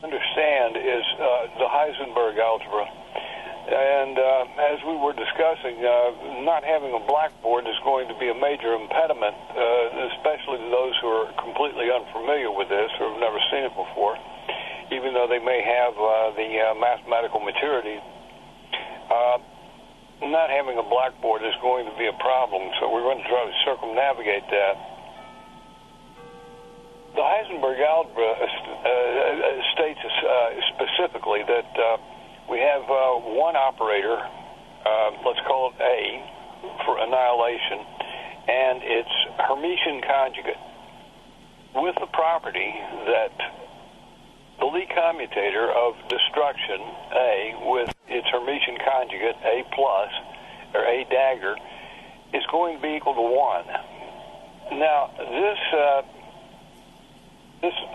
understand is the Heisenberg algebra. And as we were discussing, not having a blackboard is going to be a major impediment, especially to those who are completely unfamiliar with this or have never seen it before, even though they may have the mathematical maturity. Not having a blackboard is going to be a problem, so we're going to try to circumnavigate that. The Heisenberg algebra states specifically that we have one operator, let's call it A, for annihilation, and its Hermitian conjugate, with the property that the Lie commutator of destruction, A, with its Hermitian conjugate, A plus, or A dagger, is going to be equal to 1. Now, this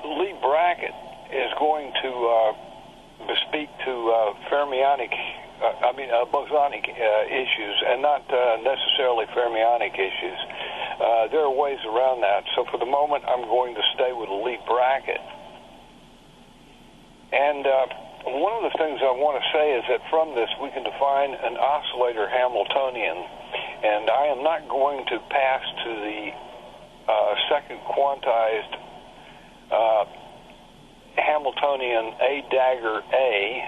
Lie bracket is going to speak to fermionic, bosonic issues, and not necessarily fermionic issues. There are ways around that. So for the moment, I'm going to stay with the Lie bracket. And one of the things I want to say is that from this, we can define an oscillator Hamiltonian. And I am not going to pass to the second quantized Hamiltonian A dagger A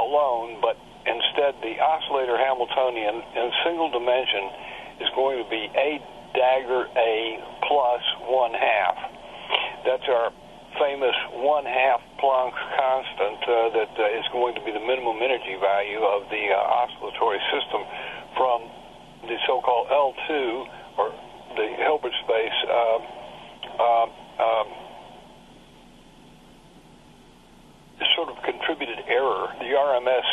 alone, but instead the oscillator Hamiltonian in single dimension is going to be A dagger A plus 1/2. That's our famous 1/2 Planck's constant that is going to be the minimum energy value of the oscillatory system from the so-called L2, or the Hilbert space, sort of contributed error, the RMS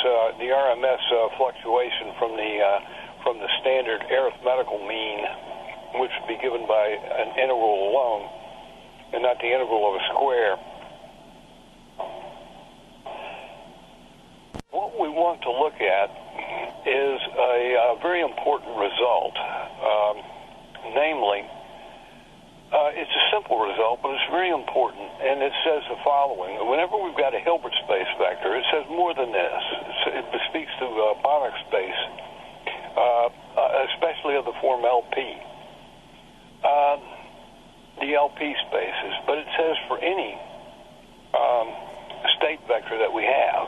fluctuation from the standard arithmetical mean, which would be given by an integral alone, and not the integral of a square. What we want to look at is a very important result, namely, it's a simple result, but it's very important, and it says the following. Whenever we've got a Hilbert space vector, it says more than this. It speaks to Banach space, especially of the form LP. The LP spaces, but it says for any state vector that we have,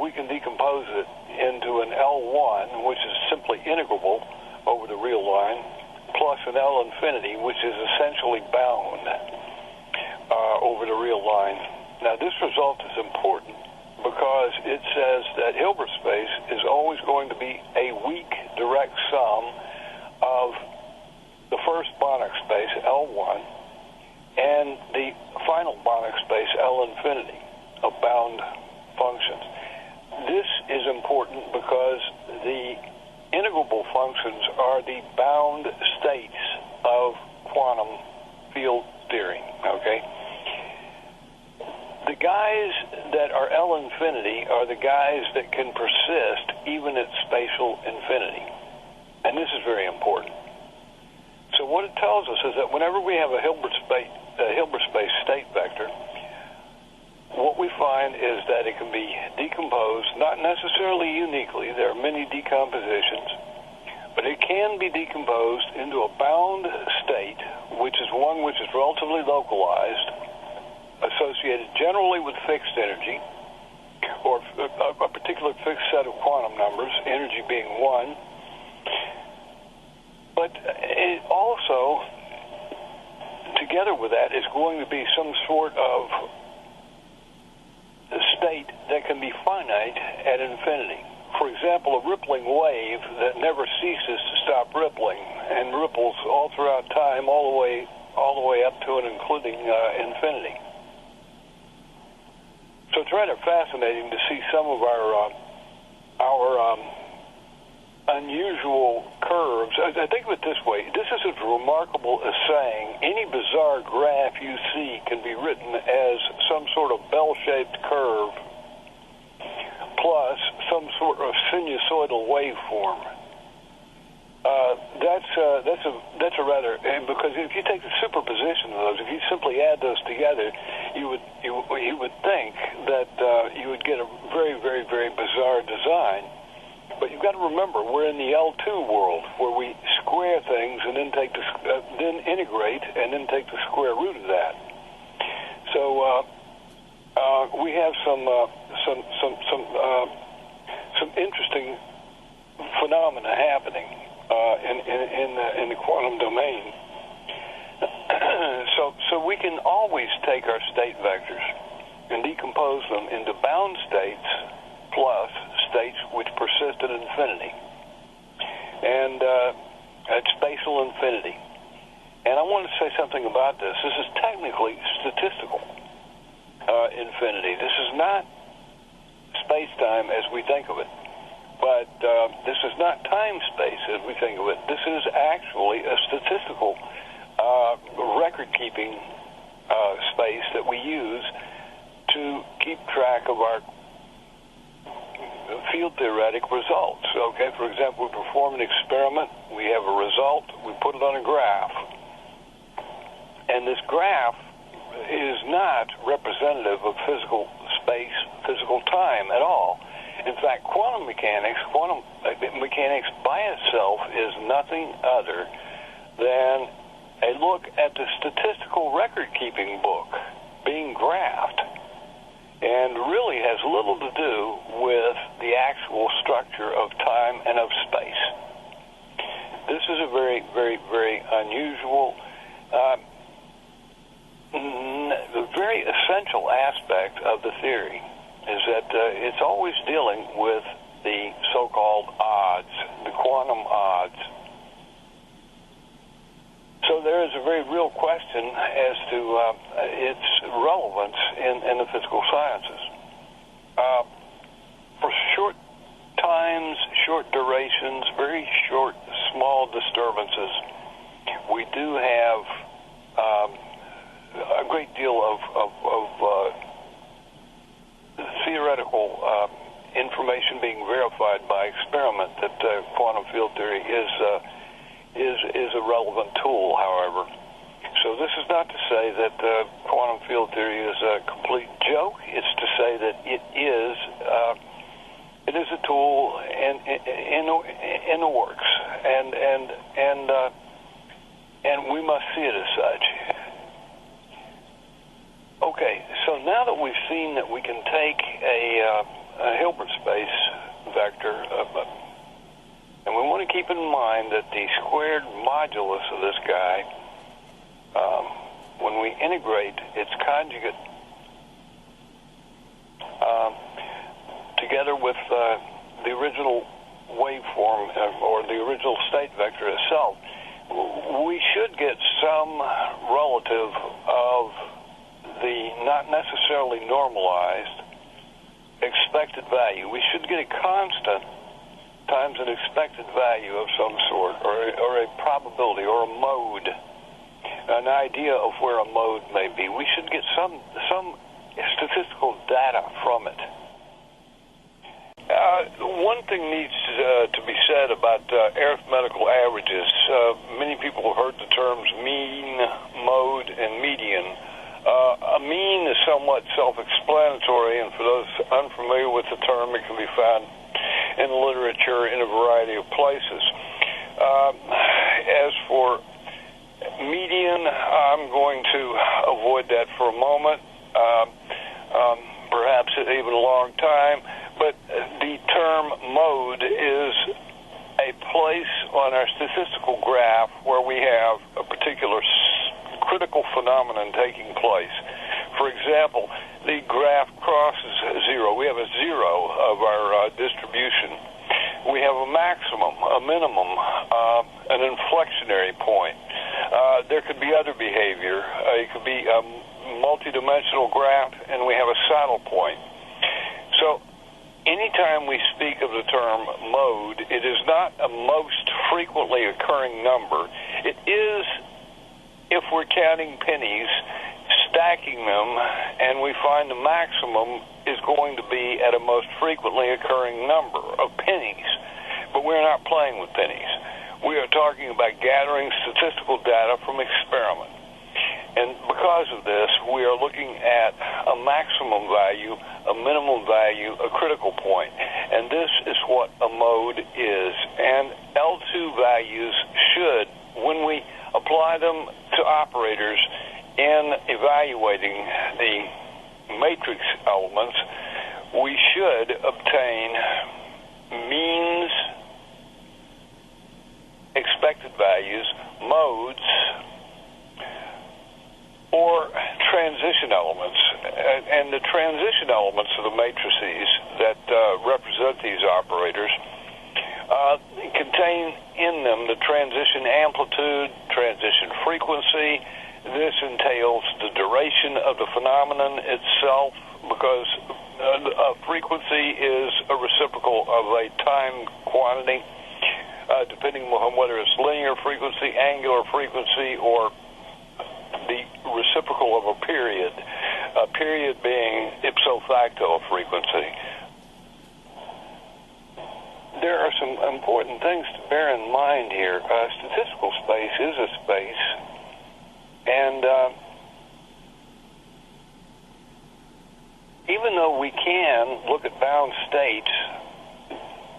we can decompose it into an L1, which is simply integrable over the real line, plus an L infinity, which is essentially bound over the real line. Now, this result is important because it says that Hilbert space is always going to be a weak direct sum of the first Banach space, L1, and the final Banach space, L infinity, of bound functions. This is important because the integrable functions are the bound states of quantum field theory, okay? The guys that are L infinity are the guys that can persist even at spatial infinity. And this is very important. So what it tells us is that whenever we have a Hilbert space state vector, what we find is that it can be decomposed, not necessarily uniquely. There are many decompositions, but it can be decomposed into a bound state, which is one which is relatively localized, associated generally with fixed energy, or a particular fixed set of quantum numbers, energy being 1. But it also, together with that, is going to be some sort of state that can be finite at infinity. For example, a rippling wave that never ceases to stop rippling and ripples all throughout time, all the way up to and including infinity. So it's rather fascinating to see some of our unusual curves. I think of it this way. This is as remarkable as saying any bizarre graph you see can be written as some sort of bell-shaped curve plus some sort of sinusoidal waveform. That's a rather, because if you take the superposition of those, if you simply add those together, you would think that you would get a very, very, very bizarre design. But you've got to remember, we're in the L2 world, where we square things and then then integrate and then take the square root of that. So we have some interesting phenomena happening in the quantum domain. So we can always take our state vectors and decompose them into bound states plus states which persist at infinity, and at spatial infinity. And I want to say something about this. This is technically statistical infinity. This is not space-time as we think of it. But this is not time-space as we think of it. This is actually a statistical record-keeping space that we use to keep track of our field theoretic results. Okay, for example, we perform an experiment, we have a result, we put it on a graph. And this graph is not representative of physical space, physical time at all. In fact, quantum mechanics by itself is nothing other than a look at the statistical record-keeping book being graphed, and really has little to do with the actual structure of time and of space. This is a very, very, very unusual, very essential aspect of the theory, is that it's always dealing with the so-called odds, the quantum odds. So there is a very real question as to its relevance in the physical sciences. For short times, short durations, very short, small disturbances, we do have a great deal of theoretical information being verified by experiment that quantum field theory is a relevant tool, however. So this is not to say that quantum field theory is a complete joke. It's to say that it is a tool in the works, and we must see it as such. Okay, so now that we've seen that we can take a Hilbert space vector, and we want to keep in mind that the squared modulus of this guy, when we integrate its conjugate together with the original waveform or the original state vector itself, we should get some relative of the not necessarily normalized expected value. We should get a constant times an expected value of some sort, or a probability, or a mode, an idea of where a mode may be. We should get some statistical data from it. One thing needs to be said about arithmetical averages. Many people have heard the terms mean, mode, and median. A mean is somewhat self-explanatory, and for those unfamiliar with the term, it can be found in literature in a variety of places. As for median, I'm going to avoid that for a moment, perhaps even a long time, but the term mode is a place on our statistical graph where we have a particular critical phenomenon taking place. For example, the graph crosses zero. We have a zero of our distribution. We have a maximum, a minimum, an inflectionary point. There could be other behavior. It could be a multidimensional graph, and we have a saddle point. So anytime we speak of the term mode, it is not a most frequently occurring number. It is, if we're counting pennies, stacking them, and we find the maximum is going to be at a most frequently occurring number of pennies. But we're not playing with pennies. we are talking about gathering statistical data from experiment. And because of this, we are looking at a maximum value, a minimum value, a critical point. And this is what a mode is. And L2 values should, when we apply them to operators in evaluating the matrix elements, we should obtain means, expected values, modes, or transition elements. And the transition elements of the matrices that represent these operators contain in them the transition amplitude, transition frequency. This entails the duration of the phenomenon itself, because a frequency is a reciprocal of a time quantity, depending on whether it's linear frequency, angular frequency, or the reciprocal of a period being ipso facto a frequency. There are some important things to bear in mind here. Statistical space is a space, and even though we can look at bound states,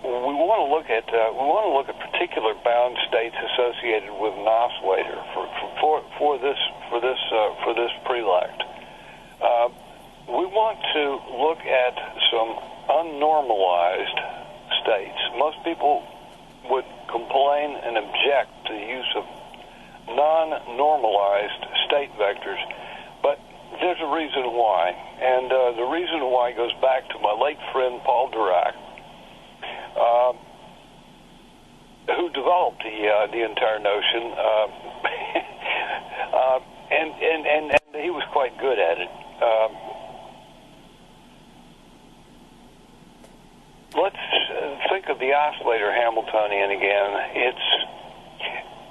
we want to look at particular bound states associated with an oscillator for this prelect. We want to look at some unnormalized states. Most people would complain and object to the use of non-normalized state vectors, but there's a reason why, and the reason why goes back to my late friend Paul Dirac, who developed the entire notion, and he was quite good at it. Let's think of the oscillator Hamiltonian again. It's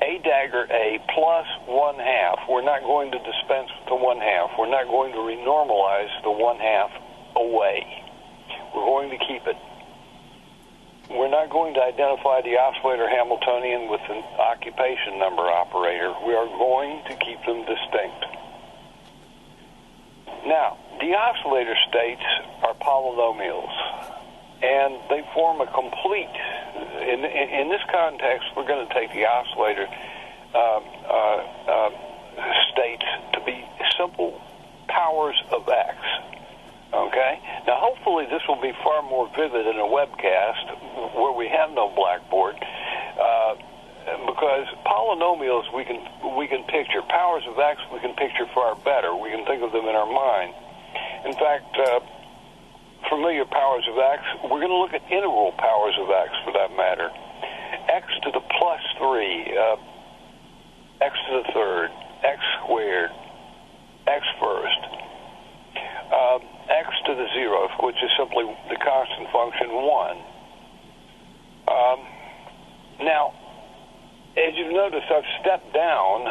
a dagger A plus 1/2. We're not going to dispense with the 1/2. We're not going to renormalize the 1/2 away. We're going to keep it. We're not going to identify the oscillator Hamiltonian with an occupation number operator. We are going to keep them distinct. Now, the oscillator states are polynomials, and they form a complete, in this context, we're going to take the oscillator states to be simple powers of x. Okay? Now, hopefully this will be far more vivid in a webcast where we have no blackboard, because polynomials we can picture. Powers of x we can picture far better. We can think of them in our mind. In fact, familiar powers of x, we're going to look at integral powers of x for that matter. X to the plus 3, x to the third, x squared, x first, x to the 0th, which is simply the constant function 1. Now, as you've noticed, I've stepped down,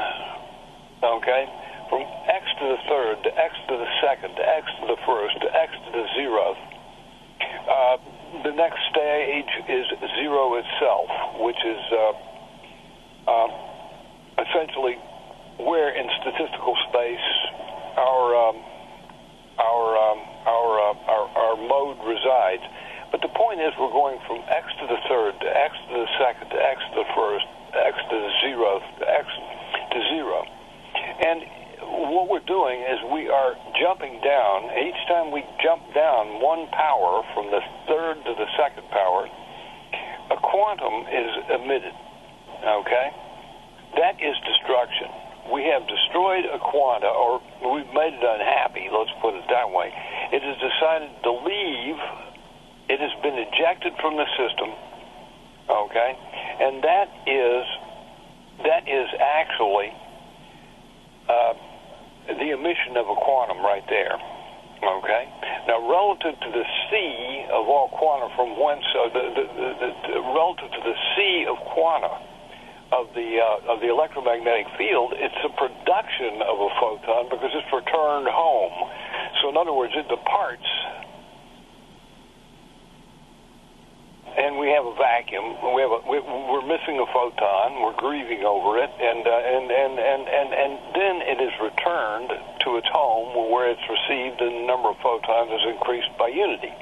okay, from x to the third to x to the second to x to the first to x to the 0th. The next stage is 0 itself, which is essentially where in statistical space our mode resides. But the point is, we're going from x to the third to x to the second to x to the first to x to the 0th to x to 0. And what we're doing is we are jumping down. Each time we jump down one power from the third to the second power, a quantum is emitted. Okay? That is destruction. We have destroyed a quanta, or we've made it unhappy, let's put it that way. It has decided to leave. It has been ejected from the system. Okay? And that is actually the emission of a quantum right there. Okay? Now, relative to the C of all quanta from whence, relative to the C of quanta of the electromagnetic field, it's a production of a photon because it's returned home. So, in other words, it departs, and we have have a vacuum. We're missing a photon. We're grieving over it, and then it is returned to its home where it's received, and the number of photons is increased by unity.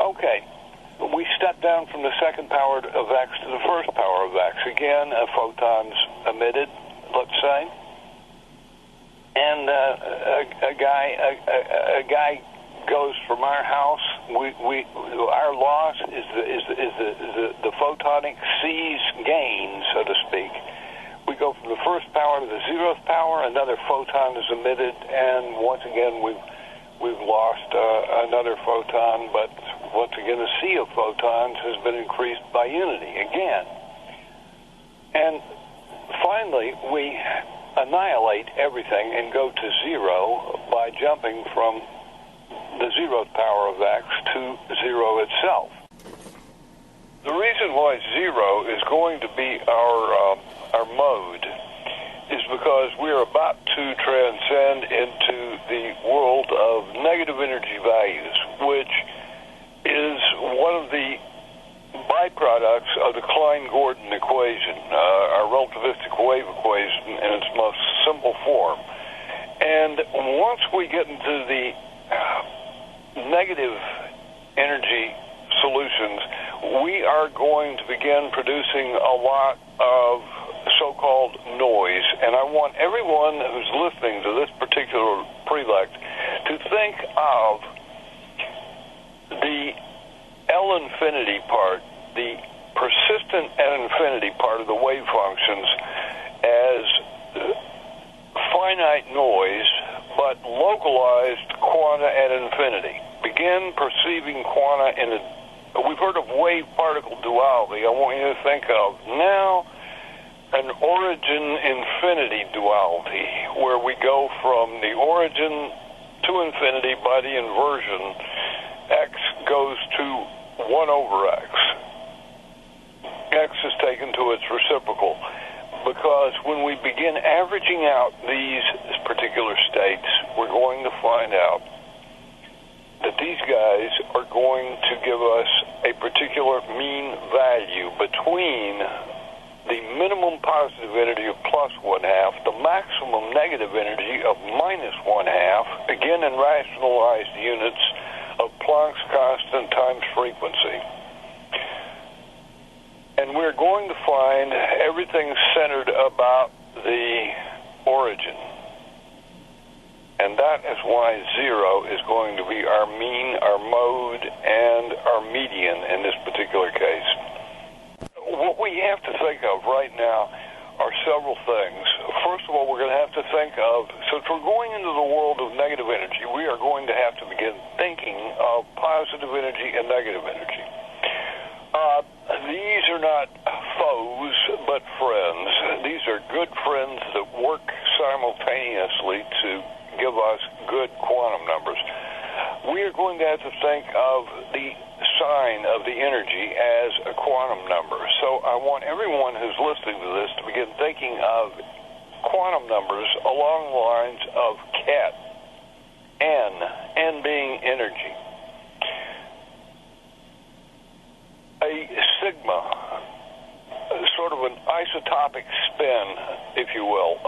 Okay, we step down from the second power of x to the first power of x. Again, a photon's emitted, let's say, and a guy goes from our house. Our loss is the photonic sees gain, so to speak. We go from the first power to the zeroth power. Another photon is emitted, and once again we've lost another photon. But once again, the sea of photons has been increased by unity again. And finally, we annihilate everything and go to zero by jumping from the zeroth power of x to zero itself. The reason why zero is going to be our mode is because we are about to transcend into the world of negative energy values, which is one of the byproducts of the Klein-Gordon equation, our relativistic wave equation in its most simple form. And once we get into the negative energy solutions, we are going to begin producing a lot of so-called noise. And I want everyone who's listening to this particular prelect to think of the L infinity part, the persistent at infinity part of the wave functions, as finite noise, but localized quanta at infinity. Begin perceiving quanta in a... We've heard of wave-particle duality. I want you to think of now an origin-infinity duality, where we go from the origin to infinity by the inversion. X goes to 1 over x. X is taken to its reciprocal. Because when we begin averaging out these particular states, we're going to find out that these guys are going to give us a particular mean value between the minimum positive energy of plus 1/2, the maximum negative energy of minus 1/2, again in rationalized units of Planck's constant times frequency. And we're going to find everything centered about the origin. And that is why zero is going to be our mean, our mode, and our median in this particular case. What we have to think of right now are several things. First of all, we're going to have to think of, since we're going into the world of negative energy, we are going to have to begin thinking of positive energy and negative energy. These are not foes, but friends. These are good friends that work simultaneously to give us good quantum numbers. We are going to have to think of the sign of the energy as a quantum number. So I want everyone who's listening to this to begin thinking of quantum numbers along the lines of ket, n being energy. A sigma, sort of an isotopic spin, if you will,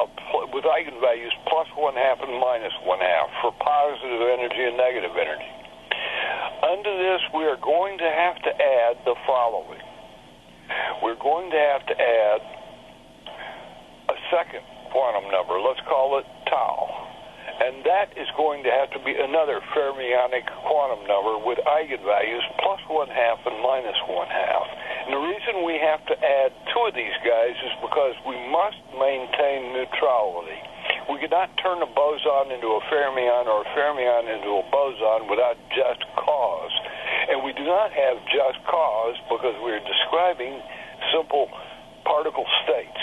with eigenvalues plus 1/2 and minus 1/2 for positive energy and negative energy. Under this, we are going to have to add the following. We're going to have to add a second quantum number. Let's call it tau. And that is going to have to be another fermionic quantum number with eigenvalues plus 1/2 and minus 1/2. And the reason we have to add two of these guys is because we must maintain neutrality. We cannot turn a boson into a fermion or a fermion into a boson without just cause. And we do not have just cause because we're describing simple particle states.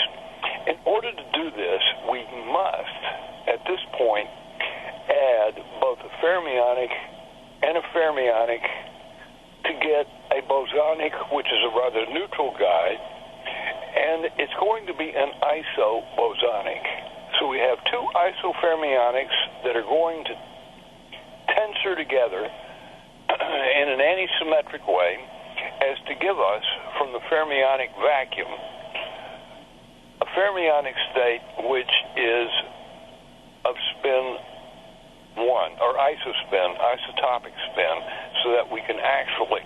In order to do this, we must, at this point, add both a fermionic and a fermionic to get a bosonic, which is a rather neutral guy, and it's going to be an isobosonic. So we have two isofermionics that are going to tensor together in an antisymmetric way, as to give us, from the fermionic vacuum, a fermionic state which is of spin 1, or isotopic spin, so that we can actually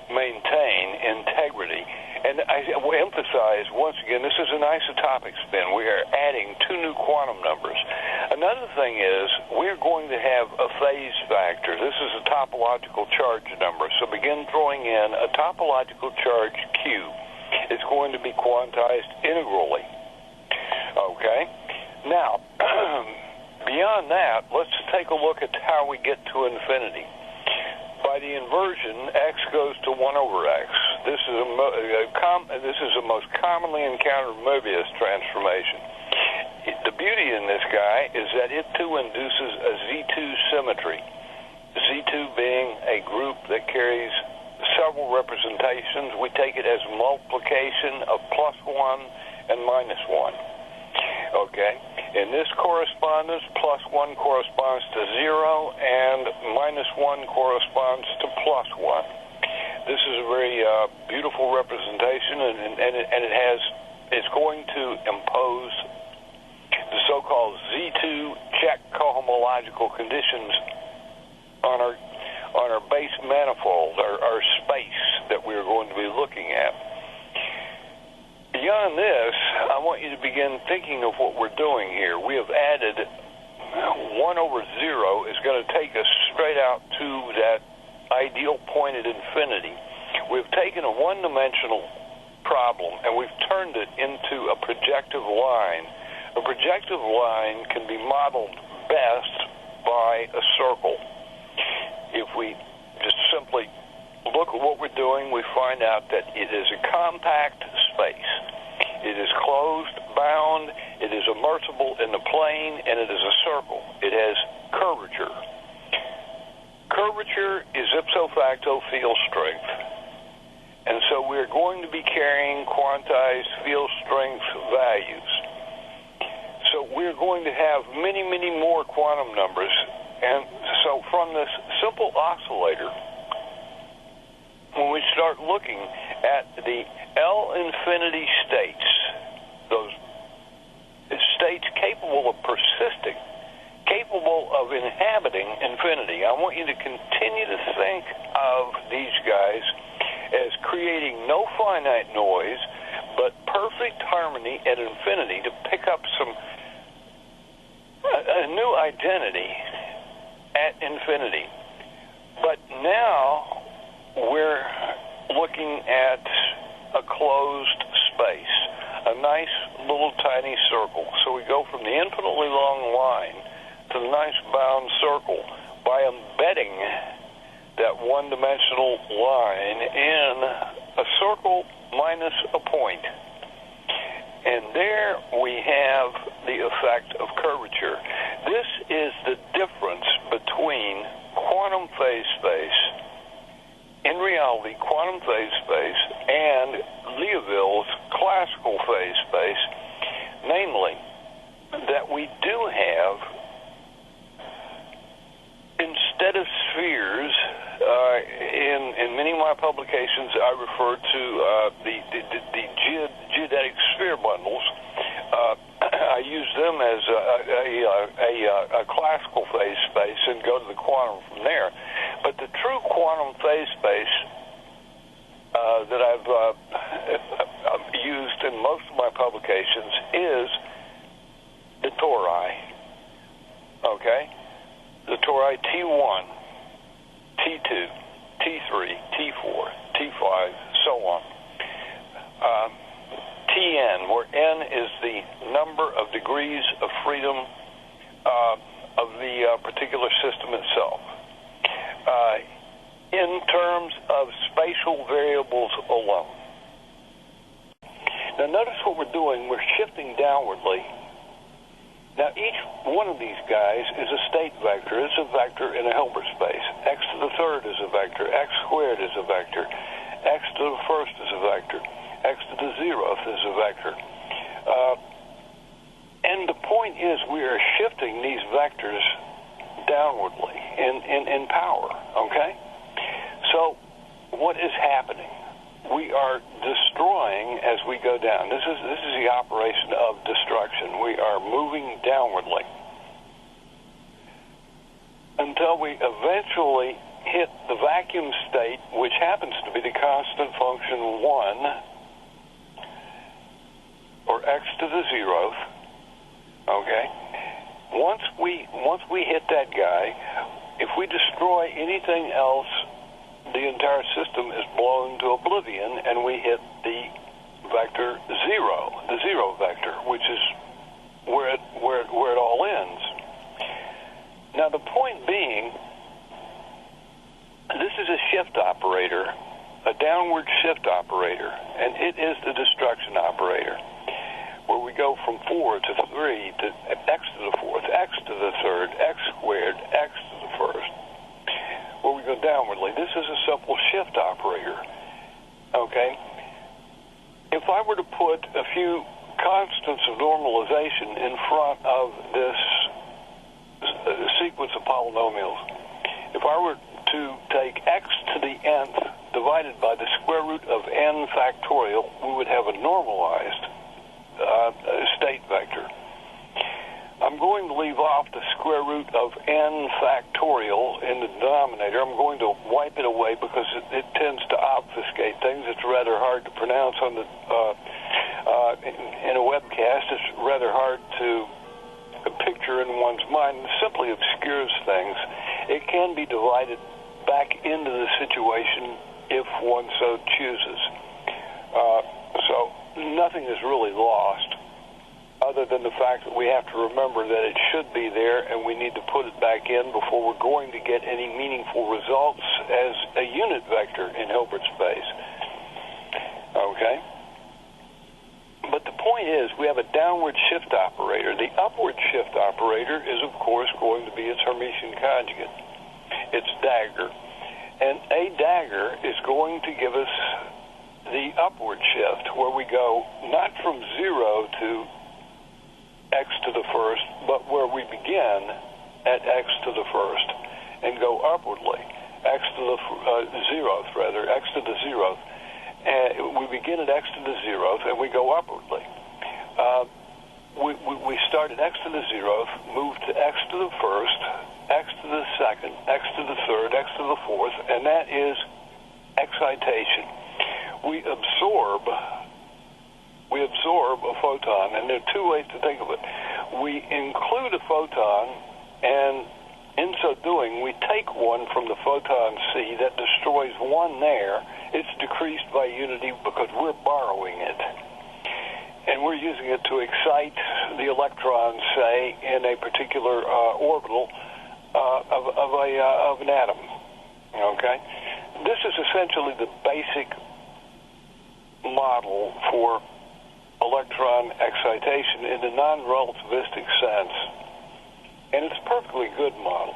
maintain integrity. And I will emphasize, once again, this is an isotopic spin. We are adding 2 new quantum numbers. Another thing is, we're going to have a phase factor. This is a topological charge number. So begin throwing in a topological charge Q. It's going to be quantized integrally. Okay? Now, beyond that, let's take a look at how we get to infinity. By the inversion, x goes to 1 over x. This is a most commonly encountered Möbius transformation. The beauty in this guy is that it too induces a Z2 symmetry. Z2 being a group that carries several representations. We take it as multiplication of +1 and -1. Okay? In this correspondence, +1 corresponds to 0, and -1 corresponds to +1. This is a very beautiful representation, and it's going to impose the so-called Z2 check cohomological conditions on our base manifold, our space that we're going to be looking at. Beyond this, I want you to begin thinking of what we're doing here. We have added 1 over 0 is going to take us straight out to that ideal point at infinity. We've taken a one-dimensional problem and we've turned it into a projective line. A projective line can be modeled best by a circle. If we just simply look at what we're doing, we find out that it is a compact space. It is closed, bound, it is immersible in the plane, and it is a circle. It has curvature. Curvature is ipso facto field strength. And so we're going to be carrying quantized field strength values. So we're going to have many, many more quantum numbers. And so from this simple oscillator, when we start looking at the L infinity states, those states capable of persisting, capable of inhabiting infinity, I want you to continue to think of these guys as creating no finite noise, but perfect harmony at infinity to pick up a new identity at infinity. But now we're looking at a closed space, a nice little tiny circle. So we go from the infinitely long line to the nice bound circle by embedding that one-dimensional line in a circle minus a point. And there we have the effect of curvature. This is the difference between quantum phase space, in reality, quantum phase space, and Liouville's classical phase space, namely that we do have, instead of spheres, in many of my publications, I refer to the geodetic sphere bundles. I use them as a classical phase space and go to the quantum from there. But the true quantum phase space that I've used in most of my publications is the tori. Okay? The tori T1, T2, T3, T4, T5, so on. Tn, where n is the number of degrees of freedom of the particular system itself. In terms of spatial variables alone. Now notice what we're doing. We're shifting downwardly. Now, each one of these guys is a state vector. It's a vector in a Hilbert space. X to the third is a vector. X squared is a vector. X to the first is a vector. X to the zeroth is a vector. And the point is we are shifting these vectors downwardly in power, okay? So what is happening? We are destroying as we go down. This is the operation of destruction. We are moving downwardly until we eventually hit the vacuum state, which happens to be the constant function 1, or x to the 0th. Okay? Once we hit that guy, if we destroy anything else, the entire system is blown to oblivion, and we hit the vector 0, the 0 vector, which is where it all ends. Now, the point being, this is a shift operator, a downward shift operator, and it is the destruction operator, where we go from 4 to 3 to x to the 4th, x to the 3rd, x squared, x to the 1st, where we go downwardly. This is a simple shift operator, okay? If I were to put a few constants of normalization in front of this sequence of polynomials, if I were to take x to the nth divided by the square root of n factorial, we would have a normalized state vector. I'm going to leave off the square root of n factorial in the denominator. I'm going to wipe it away because it tends to obfuscate things. It's rather hard to pronounce on the in a webcast. It's rather hard to picture in one's mind. It simply obscures things. It can be divided back into the situation if one so chooses. So nothing is really lost, other than the fact that we have to remember that it should be there, and we need to put it back in before we're going to get any meaningful results as a unit vector in Hilbert space. Okay? But the point is, we have a downward shift operator. The upward shift operator is, of course, going to be its Hermitian conjugate, its dagger. And a dagger is going to give us the upward shift, where we go not from 0 to x to the 1st, but where we begin at x to the 1st and go upwardly, x to the 0th, rather, x to the 0th. And we begin at x to the 0th, and we go upwardly. We start at x to the 0th, move to x to the 1st, x to the 2nd, x to the 3rd, x to the 4th, and that is excitation. We absorb a photon, and there are two ways to think of it. We include a photon, and in so doing, we take one from the photon C that destroys one there. It's decreased by unity because we're borrowing it. And we're using it to excite the electron, say, in a particular orbital of an atom. Okay? This is essentially the basic model for electron excitation in the non-relativistic sense. And it's a perfectly good model.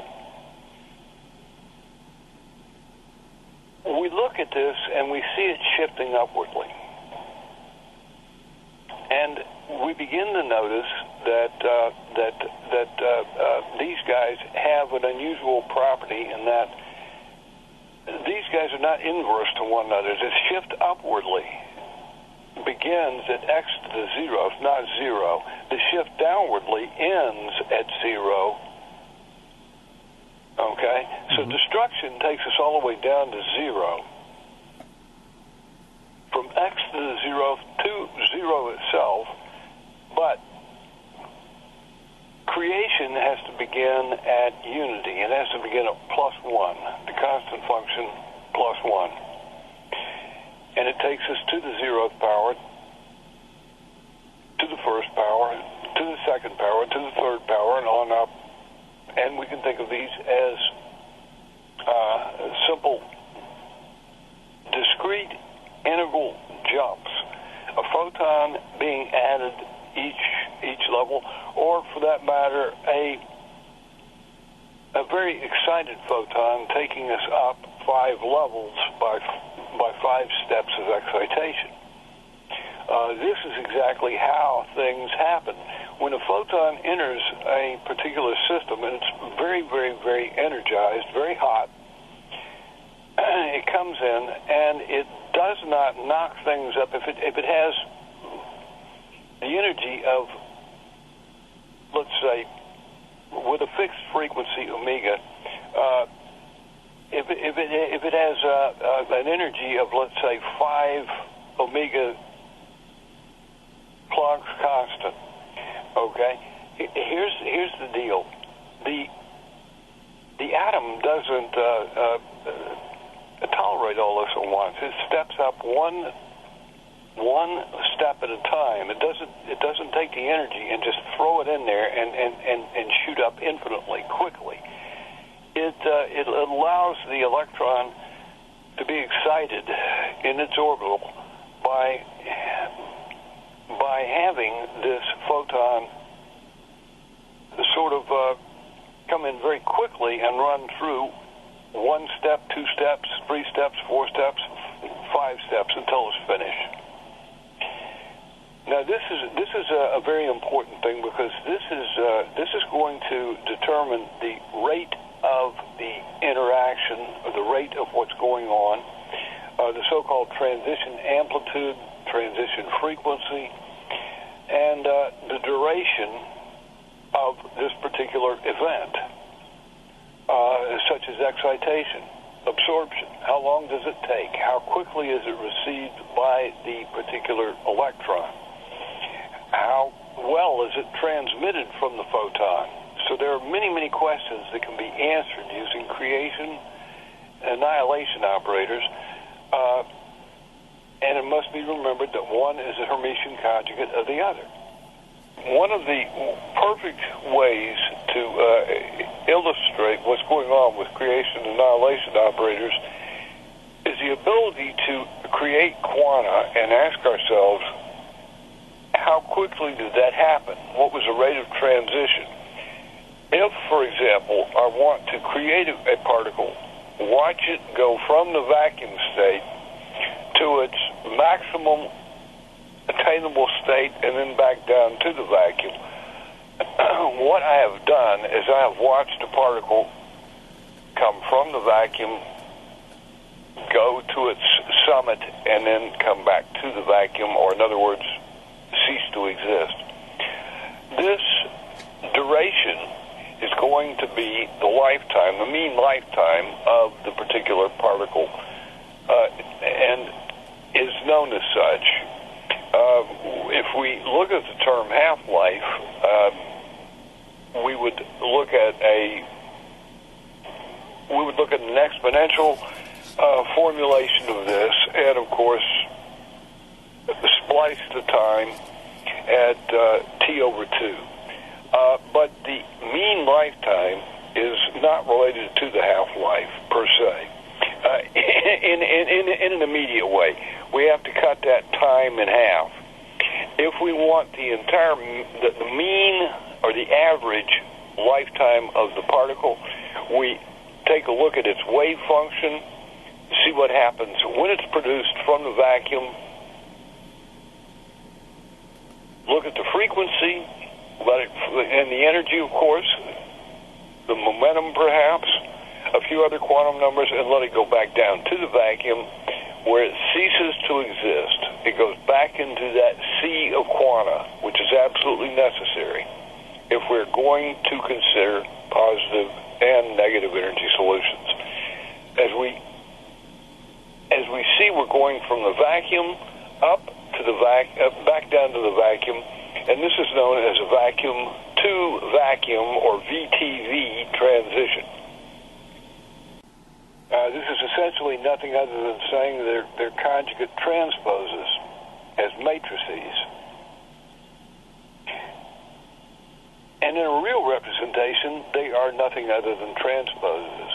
We look at this and we see it shifting upwardly. And we begin to notice that these guys have an unusual property in that these guys are not inverse to one another. The shift upwardly begins at x to the 0th, not 0. The shift downwardly ends at 0. Okay? So destruction takes us all the way down to 0. From x to the 0th to 0 itself, but creation has to begin at unity. It has to begin at +1, the constant function +1. And it takes us to the 0th power, to the 1st power, to the 2nd power, to the 3rd power, and on up. And we can think of these as simple, discrete integral jumps. A photon being added each level, or for that matter, a very excited photon taking us up 5 levels by 5 steps of excitation. This is exactly how things happen. When a photon enters a particular system, and it's very, very, very energized, very hot, it comes in and it does not knock things up. If it has the energy of, let's say, with a fixed frequency omega, if it has an energy of, let's say, 5 omega Planck's constant, okay, here's the deal. The atom doesn't tolerate all this at once. It steps up one step at a time. It doesn't take the energy and just throw it in there and shoot up infinitely quickly. It allows the electron to be excited in its orbital by having this photon sort of come in very quickly and run through 1 step, 2 steps, 3 steps, 4 steps, 5 steps until it's finished. Now this is a very important thing, because this is going to determine the rate of the interaction, or the rate of what's going on, the so-called transition amplitude, transition frequency, and the duration of this particular event, such as excitation, absorption. How long does it take? How quickly is it received by the particular electron? How well is it transmitted from the photon? So there are many, many questions that can be answered using creation and annihilation operators, and it must be remembered that one is a Hermitian conjugate of the other. One of the perfect ways to illustrate what's going on with creation and annihilation operators is the ability to create quanta and ask ourselves, how quickly did that happen? What was the rate of transition? If, for example, I want to create a particle, watch it go from the vacuum state to its maximum attainable state and then back down to the vacuum. What I have done is I have watched a particle come from the vacuum, go to its summit, and then come back to the vacuum, or in other words, cease to exist. This duration is going to be the lifetime, the mean lifetime of the particular particle, and is known as such. If we look at the term half-life, we would look at an exponential formulation of this, and of course splice the time at t over 2. But the mean lifetime is not related to the half-life per se. In an immediate way, we have to cut that time in half. If we want the mean or the average lifetime of the particle, we take a look at its wave function, see what happens when it's produced from the vacuum, look at the frequency, and the energy, of course, the momentum perhaps, a few other quantum numbers, and let it go back down to the vacuum where it ceases to exist. It goes back into that sea of quanta, which is absolutely necessary if we're going to consider positive and negative energy solutions. As we see, we're going from the vacuum up to the back down to the vacuum, and this is known as a vacuum to vacuum, or VTV transition. This is essentially nothing other than saying they're conjugate transposes as matrices. And in a real representation, they are nothing other than transposes.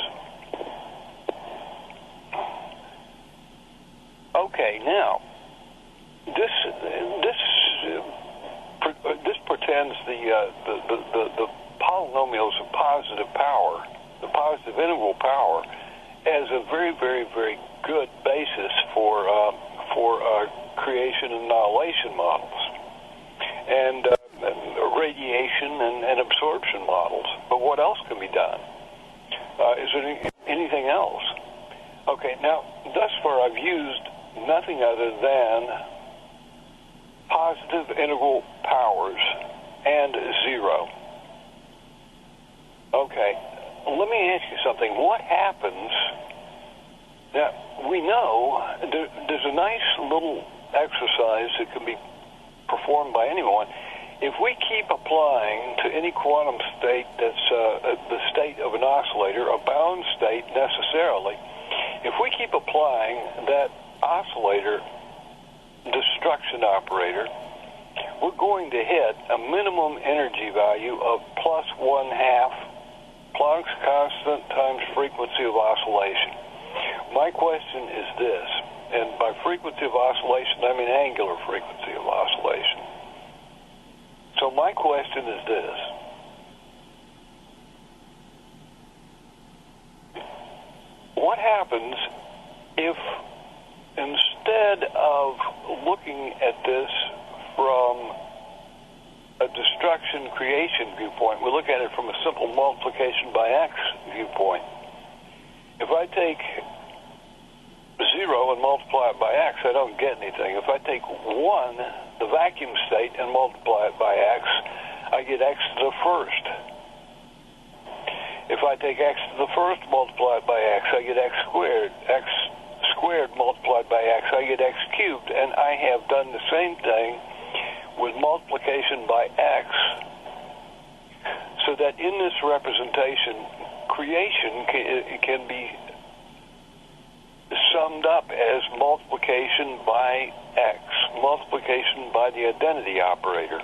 Okay, now, this pretends the polynomials of positive power, the positive integral power, as a very, very, very good basis for creation and annihilation models, and radiation and absorption models. But what else can be done? Is there anything else? Okay, now, thus far I've used nothing other than positive integral powers and zero. Okay, let me ask you something. What happens, now, we know there's a nice little exercise that can be performed by anyone. If we keep applying to any quantum state that's the state of an oscillator, a bound state necessarily, if we keep applying that oscillator destruction operator, we're going to hit a minimum energy value of plus 1/2 Planck's constant times frequency of oscillation. My question is this, and by frequency of oscillation, I mean angular frequency of oscillation. So my question is this. What happens if instead of looking at this from a destruction creation viewpoint, we look at it from a simple multiplication by x viewpoint? If I take 0 and multiply it by x, I don't get anything. If I take 1, the vacuum state, and multiply it by x, I get x to the first. If I take x to the first, multiply it by x, I get x squared. X squared multiplied by x, I get x cubed. And I have done the same thing with multiplication by x, so that in this representation, creation can be summed up as multiplication by x, multiplication by the identity operator.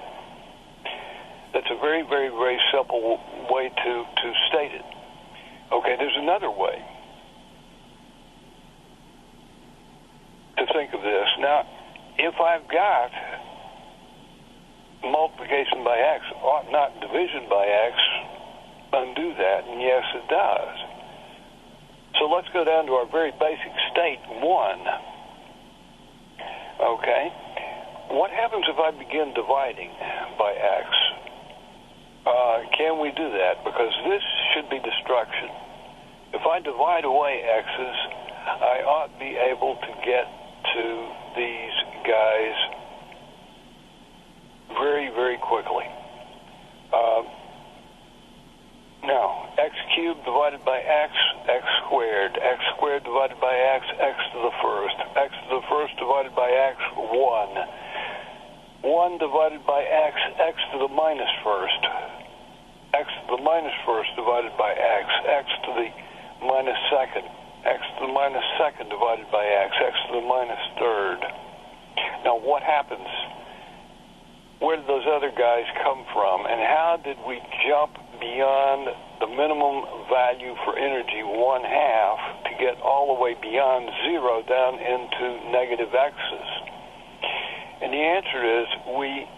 That's a very, very, very simple way to state it. Okay, there's another way to think of this. Now, if I've got multiplication by x, ought not division by x undo that? And yes, it does. So let's go down to our very basic state, 1. Okay? What happens if I begin dividing by x? Can we do that? Because this should be destruction. If I divide away x's, I ought to be able to get to these guys very, very quickly. Now, x cubed divided by x, x squared. X squared divided by x, x to the first. X to the first divided by x, 1. 1 divided by x, x to the minus first. X to the minus first divided by x, x to the minus second. X to the minus second divided by x, x to the minus third. Now, what happens? Where did those other guys come from? And how did we jump beyond the minimum value for energy, 1/2, to get all the way beyond 0 down into negative x's? And the answer is we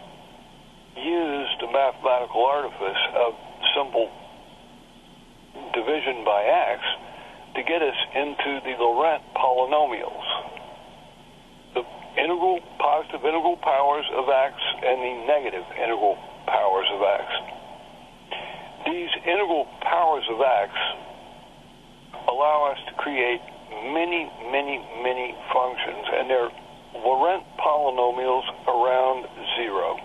used the mathematical artifice of simple division by x to get us into the Laurent polynomials. The positive integral powers of x and the negative integral powers of x. These integral powers of x allow us to create many, many, many functions, and they're Laurent polynomials around 0.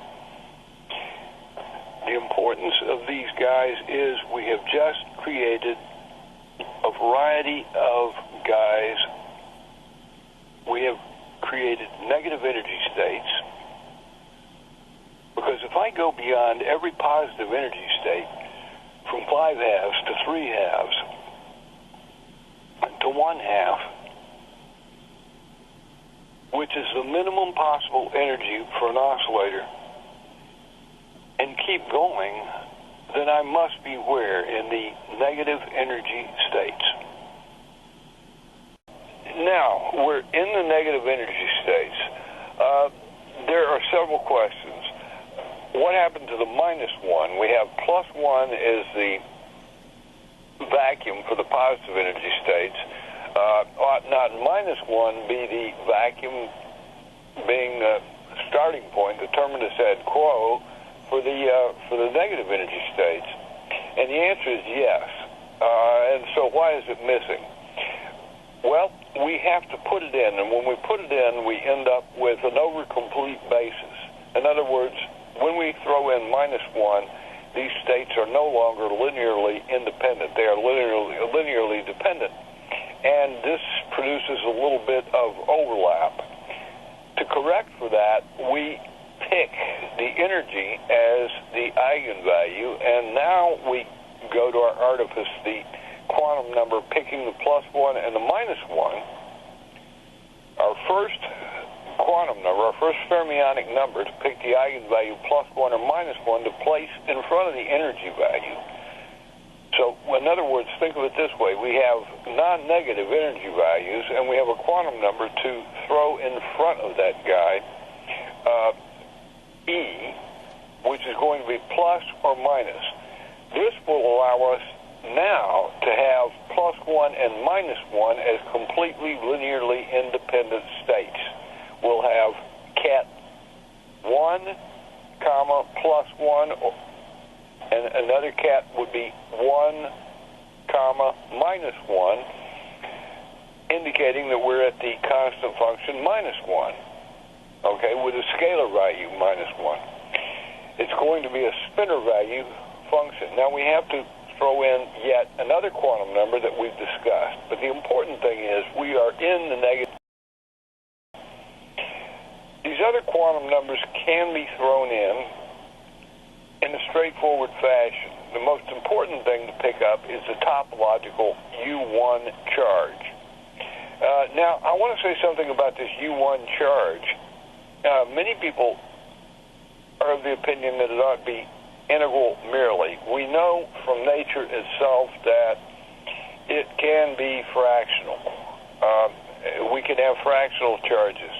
The importance of these guys is we have just created a variety of guys. We have created negative energy states, because if I go beyond every positive energy state from 5/2 to 3/2 to 1/2, which is the minimum possible energy for an oscillator, and keep going, then I must be where? In the negative energy states. Now, we're in the negative energy states. There are several questions. What happened to the -1? We have +1 is the vacuum for the positive energy states. Ought not -1 be the vacuum being the starting point, the terminus ad quo, for the negative energy states? And the answer is yes. And so why is it missing? Well, we have to put it in, and when we put it in, we end up with an over-complete basis. In other words, when we throw in -1, these states are no longer linearly independent. They are linearly dependent. And this produces a little bit of overlap. To correct for that, we pick the energy as the eigenvalue, and now we go to our artifice, the quantum number, picking the +1 and the -1. Our first quantum number, our first fermionic number, to pick the eigenvalue +1 or -1 to place in front of the energy value. So, in other words, think of it this way. We have non-negative energy values, and we have a quantum number to throw in front of that guy, E, which is going to be plus or minus. This will allow us now to have +1 and -1 as completely linearly independent states. We'll have cat 1, comma, +1, and another cat would be 1, comma, -1, indicating that we're at the constant function -1, okay, with a scalar value -1. It's going to be a spinor value function. Now we have to throw in yet another quantum number that we've discussed, but the important thing is we are in the negative. These other quantum numbers can be thrown in a straightforward fashion. The most important thing to pick up is the topological U1 charge. Now, I want to say something about this U1 charge. Many people are of the opinion that it ought to be integral merely. We know from nature itself that it can be fractional. We can have fractional charges.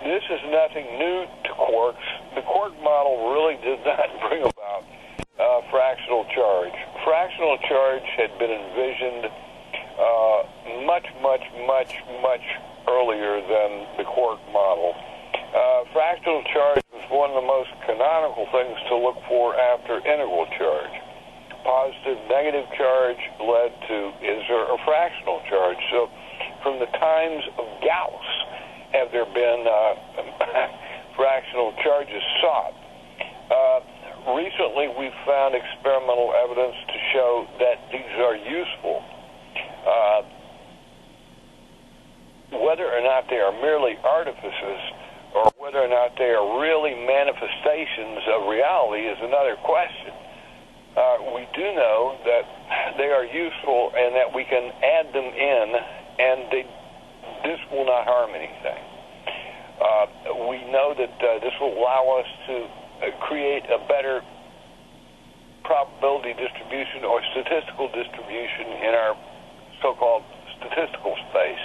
This is nothing new to quarks. The quark model really did not bring about fractional charge. Fractional charge had been envisioned much earlier than the quark model. Fractional charge was one of the most canonical things to look for after integral charge. Positive, negative charge led to, is there a fractional charge? So from the times of Gauss, have there been fractional charges sought? Recently, we've found experimental evidence to show that these are useful. Whether or not they are merely artifices or whether or not they are really manifestations of reality is another question. We do know that they are useful and that we can add them in, and this will not harm anything. We know that this will allow us to create a better probability distribution or statistical distribution in our so-called statistical space.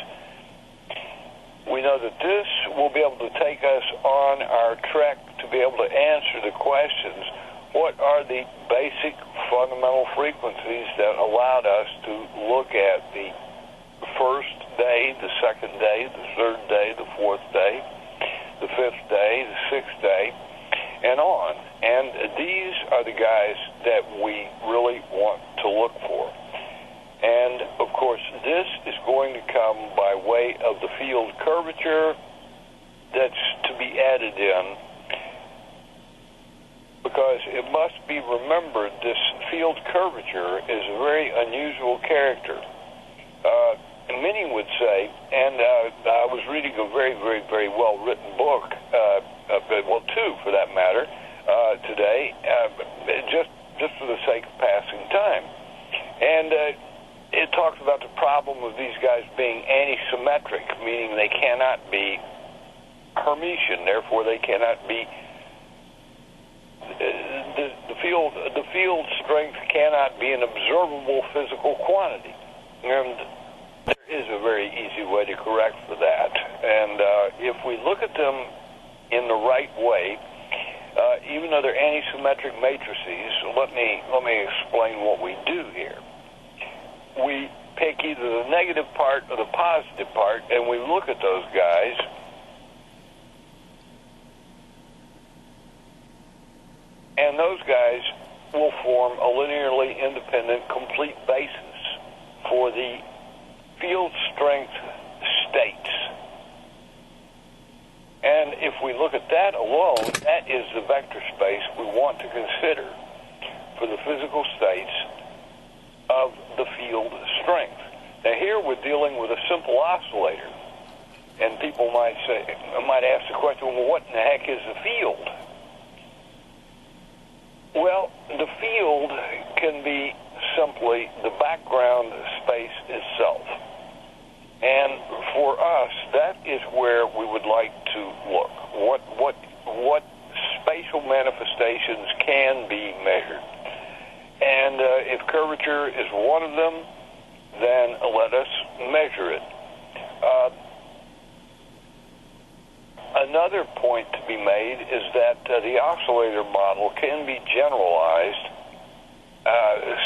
We know that this will be able to take us on our trek to be able to answer the questions, what are the basic fundamental frequencies that allowed us to look at the first day, the second day, the third day, the fourth day, the fifth day, the sixth day, and on. And these are the guys that we really want to look for. And, of course, this is going to come by way of the field curvature that's to be added in, because it must be remembered this field curvature is a very unusual character. Many would say, and I was reading a very, very, very well-written book, well, two for that matter, today, just for the sake of passing time. And it talks about the problem of these guys being antisymmetric, meaning they cannot be Hermitian, therefore they cannot be, the field strength cannot be an observable physical quantity. And there is a very easy way to correct for that. And if we look at them in the right way, even though they're antisymmetric matrices, let me explain what we do here. We pick either the negative part or the positive part, and we look at those guys, and those guys will form a linearly independent complete basis for the field strength dealing with a simple oscillator. And people might ask the question, well, what in the heck is the field? Well, the field can be simply the background space itself. And for us, that is where we would like to look. What spatial manifestations can be measured? And if curvature is one of them, then let us measure it. Another point to be made is that the oscillator model can be generalized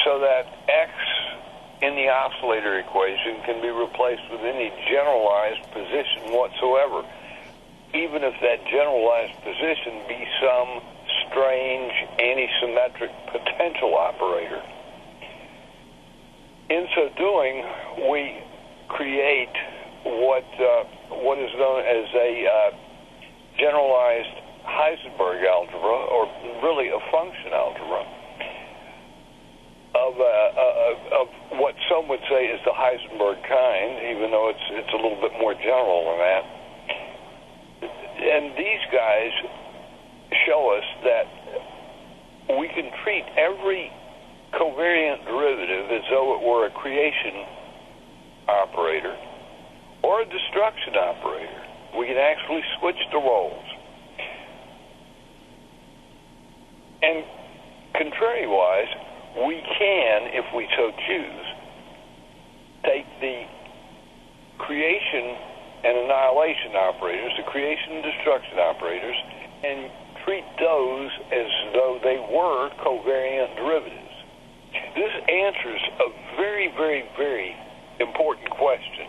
so that x in the oscillator equation can be replaced with any generalized position whatsoever, even if that generalized position be some strange antisymmetric potential operator. In so doing, we create what is known as a generalized Heisenberg algebra, or really a function algebra, of what some would say is the Heisenberg kind, even though it's a little bit more general than that. And these guys show us that we can treat every covariant derivative as though it were a creation operator or a destruction operator. We can actually switch the roles. And contrary-wise, we can, if we so choose, take the creation and annihilation operators, the creation and destruction operators, and treat those as though they were covariant derivatives. This answers a very, very, very important question.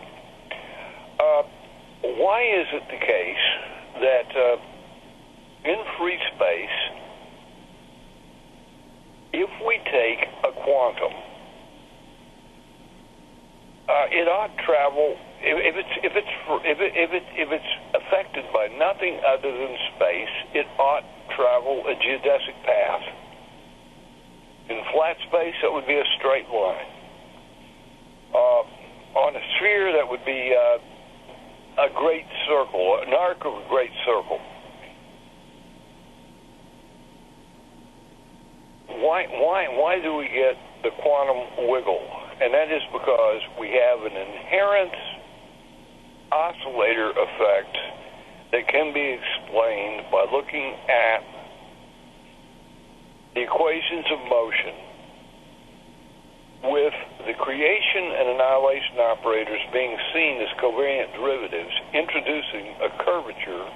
Why is it the case that in free space, if we take a quantum, it ought to travel, if it's affected by nothing other than space, it ought to travel a geodesic path. In flat space, that would be a straight line. On a sphere, that would be a great circle, an arc of a great circle. Why do we get the quantum wiggle? And that is because we have an inherent oscillator effect that can be explained by looking at the equations of motion with the creation and annihilation operators being seen as covariant derivatives, introducing a curvature,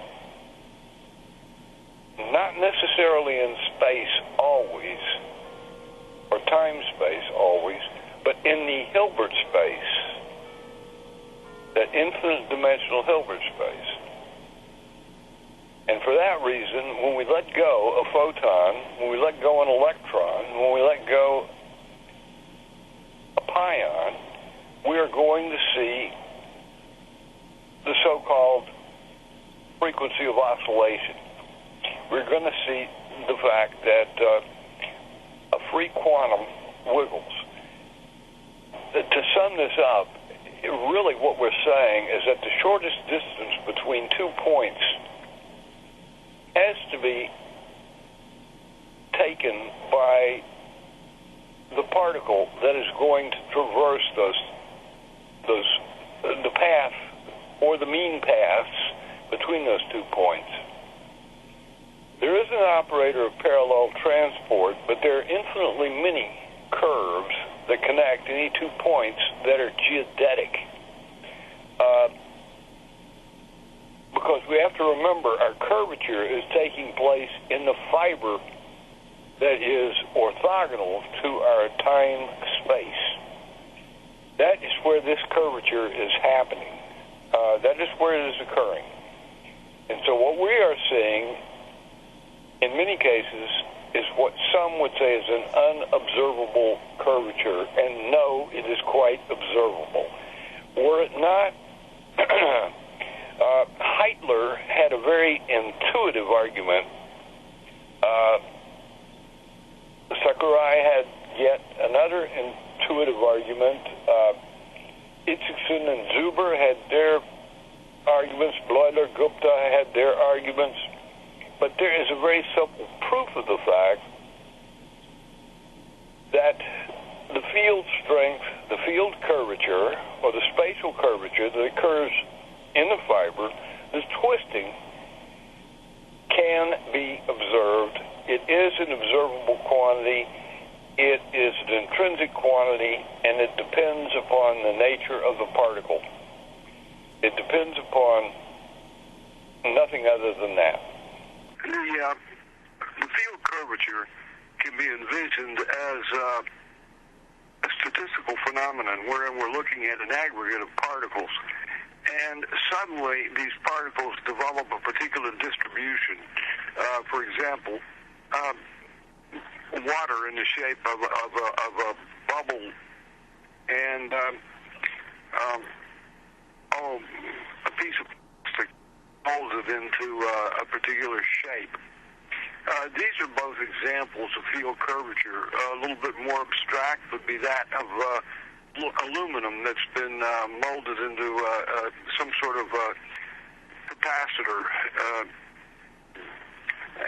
not necessarily in space always, or time-space always, but in the Hilbert space, that infinite dimensional Hilbert space. And for that reason, when we let go a photon, when we let go an electron, when we let go a pion, we are going to see the so-called frequency of oscillation. We're going to see the fact that a free quantum wiggles. To sum this up, really what we're saying is that the shortest distance between 2 points has to be taken by the particle that is going to traverse the path or the mean paths between those 2 points. There is an operator of parallel transport, but there are infinitely many curves that connect any 2 points that are geodetic. Because we have to remember our curvature is taking place in the fiber that is orthogonal to our time space. That is where this curvature is happening. That is where it is occurring. And so what we are seeing in many cases is what some would say is an unobservable curvature, and no, it is quite observable. Were it not, Heitler had a very intuitive argument. Sakurai had yet another intuitive argument. Itzikson and Zuber had their arguments. Bleuler, Gupta had their arguments. But there is a very simple proof of the fact that the field strength, the field curvature, or the spatial curvature that occurs in the fiber, this twisting, can be observed. It is an observable quantity. It is an intrinsic quantity, and it depends upon the nature of the particle. It depends upon nothing other than that. The field curvature can be envisioned as a statistical phenomenon wherein we're looking at an aggregate of particles, and suddenly these particles develop a particular distribution. For example, water in the shape of a bubble, and a piece of plastic molded into a particular shape. These are both examples of field curvature. A little bit more abstract would be that of aluminum that's been molded into some sort of capacitor.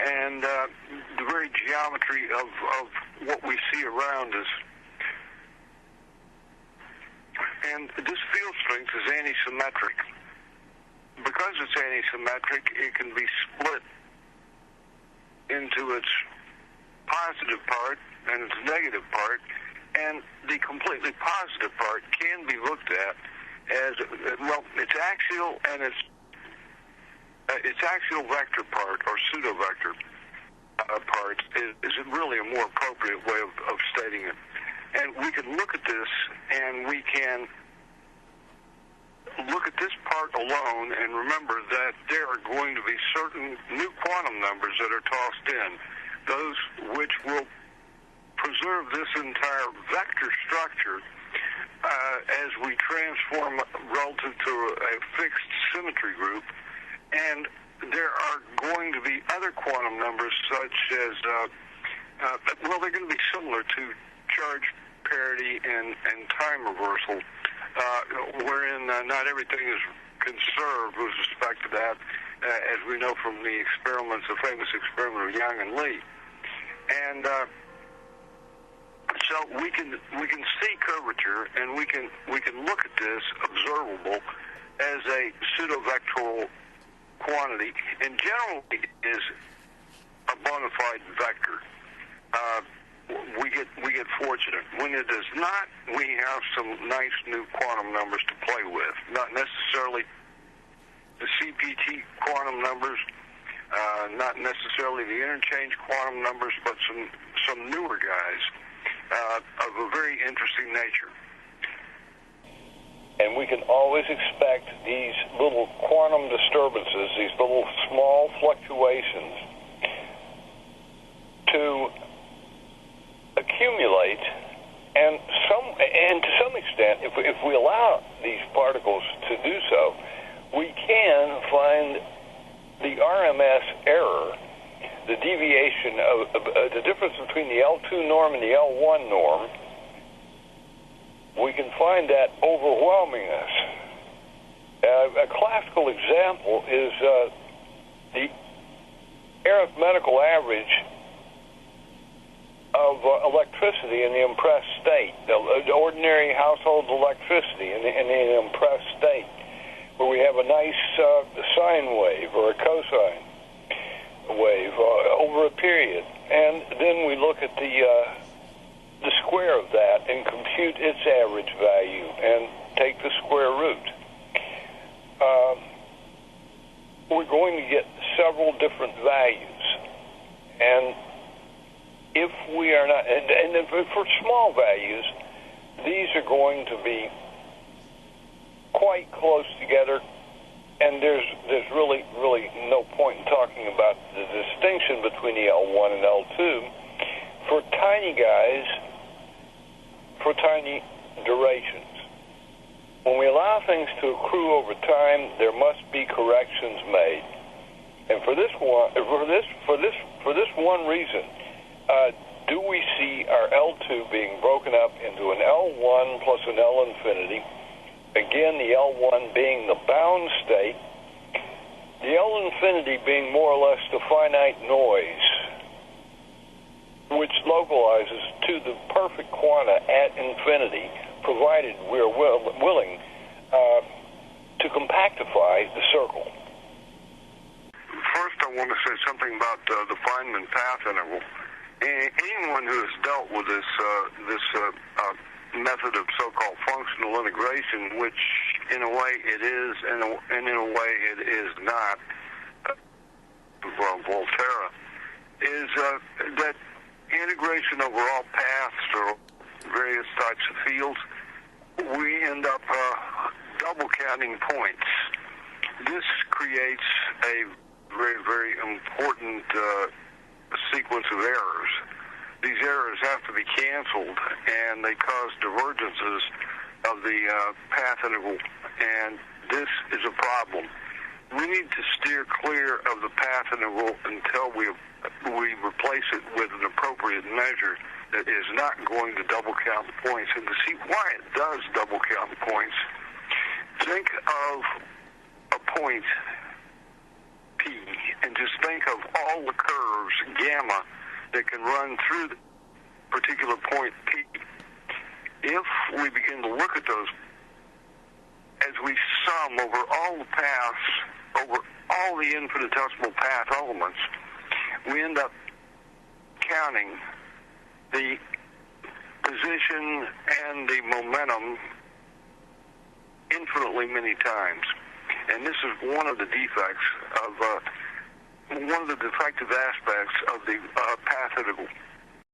And the very geometry of what we see around us. And this field strength is antisymmetric. Because it's antisymmetric, it can be split into its positive part and its negative part, and the completely positive part can be looked at as, well, its axial and its axial vector part, or pseudo-vector part, is really a more appropriate way of stating it. And we can look at this, and we can look at this part alone and remember that there are going to be certain new quantum numbers that are tossed in, those which will preserve this entire vector structure as we transform relative to a fixed symmetry group. And there are going to be other quantum numbers such as, well, they're going to be similar to charge parity and time reversal, wherein not everything is conserved with respect to that, as we know from the experiments, the famous experiment of Young and Lee. And so we can see curvature, and we can look at this observable as a pseudo-vectoral quantity, and generally is a bona fide vector. We get fortunate. When it is not, we have some nice new quantum numbers to play with. Not necessarily the CPT quantum numbers, not necessarily the interchange quantum numbers, but some newer guys of a very interesting nature. And we can always expect these little quantum disturbances, these little small fluctuations, to accumulate, and to some extent, if we allow these particles to do so, we can find the RMS error, the deviation of the difference between the L2 norm and the L1 norm. We can find that overwhelming us. A classical example is the arithmetical average of electricity in the impressed state, the ordinary household electricity in the impressed state, where we have a nice sine wave or a cosine wave over a period. And then we look at the square of that and compute its average value and take the square root. We're going to get several different values. And if we are not, and for small values, these are going to be quite close together, and there's really no point in talking about the distinction between the L1 and L2 for tiny guys, for tiny durations. When we allow things to accrue over time, there must be corrections made. And for this one reason, do we see our L2 being broken up into an L1 plus an L infinity again, the L1 being the bound state, the L infinity being more or less the finite noise, which localizes to the perfect quanta at infinity, provided we're willing to compactify the circle. First, I want to say something about the Feynman path interval. Anyone who has dealt with this method of so-called functional integration, which in a way it is, and in a way it is not, Volterra, is that integration over all paths or various types of fields, we end up double counting points. This creates a very, very important sequence of errors. These errors have to be canceled, and they cause divergences of the path interval, and this is a problem. We need to steer clear of the path interval until we replace it with an appropriate measure that is not going to double count the points. And to see why it does double count the points, think of a point P, and just think of all the curves, gamma, that can run through the particular point P. If we begin to look at those as we sum over all the paths, over all the infinitesimal path elements, we end up counting the position and the momentum infinitely many times. And this is one of the defects of, one of the defective aspects of the path interval.